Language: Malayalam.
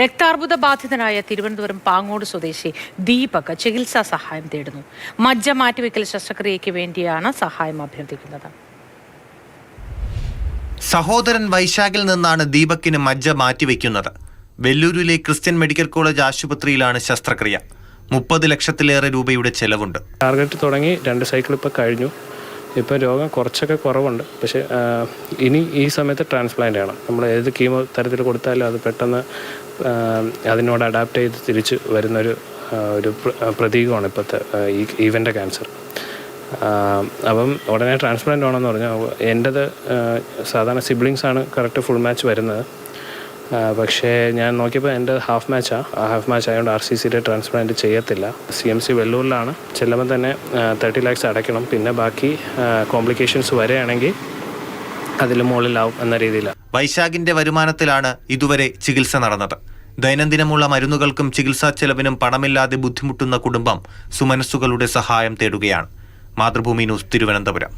രക്താർബുദ ബാധിതനായ തിരുവനന്തപുരം പാങ്ങോട് സ്വദേശി ദീപക് ചികിത്സാ സഹായം തേടുന്നു. മജ്ജ മാറ്റിവെക്കൽ ശസ്ത്രക്രിയയ്ക്ക് വേണ്ടിയാണ് സഹായം അഭ്യർത്ഥിക്കുന്നത്. സഹോദരൻ വൈശാഖിൽ നിന്നാണ് ദീപക്കിന് മജ്ജ മാറ്റിവെക്കുന്നത്. വെല്ലൂരിലെ ക്രിസ്ത്യൻ മെഡിക്കൽ കോളേജ് ആശുപത്രിയിലാണ് ശസ്ത്രക്രിയ. 30 ലക്ഷത്തിലേറെ രൂപയുടെ ചെലവുണ്ട്. ടാർഗറ്റ് തുടങ്ങി 2 സൈക്കിൾ ഇപ്പോൾ കഴിഞ്ഞു. ഇപ്പോൾ രോഗം കുറച്ചൊക്കെ കുറവുണ്ട്. പക്ഷേ ഇനി ഈ സമയത്ത് ട്രാൻസ്പ്ലാന്റ് ചെയ്യണം. നമ്മൾ ഏത് കീമോ തരത്തിൽ കൊടുത്താലും അത് പെട്ടെന്ന് അതിനോട് അഡാപ്റ്റ് ചെയ്ത് തിരിച്ച് വരുന്നൊരു പ്രതീകമാണ് ഇപ്പോഴത്തെ ഈ ഈവൻ്റെ ക്യാൻസർ. അപ്പം ഉടനെ ട്രാൻസ്പ്ലാന്റ് വേണമെന്ന് പറഞ്ഞാൽ എൻ്റെത് സാധാരണ സിബ്ലിങ്സാണ് കറക്റ്റ് ഫുൾ മാച്ച് വരുന്നത്. പക്ഷേ ഞാൻ നോക്കിയപ്പോൾ എൻ്റെ ഹാഫ് മാച്ചാണ്. ആ ഹാഫ് മാച്ച് ആയതുകൊണ്ട് RCCയുടെ ട്രാൻസ്പ്ലാന്റ് ചെയ്യത്തില്ല. CMC വെല്ലൂരിലാണ്. ചെല്ലുമ്പോൾ തന്നെ 30 lakhs അടയ്ക്കണം. പിന്നെ ബാക്കി കോംപ്ലിക്കേഷൻസ് വരികയാണെങ്കിൽ അതിൽ മുകളിലാവും എന്ന രീതിയിലാണ്. വൈശാഖിന്റെ വരുമാനത്തിലാണ് ഇതുവരെ ചികിത്സ നടന്നത്. ദൈനംദിനമുള്ള മരുന്നുകൾക്കും ചികിത്സാ ചെലവിനും പണമില്ലാതെ ബുദ്ധിമുട്ടുന്ന കുടുംബം സുമനസ്സുകളുടെ സഹായം തേടുകയാണ്. മാതൃഭൂമി ന്യൂസ്, തിരുവനന്തപുരം.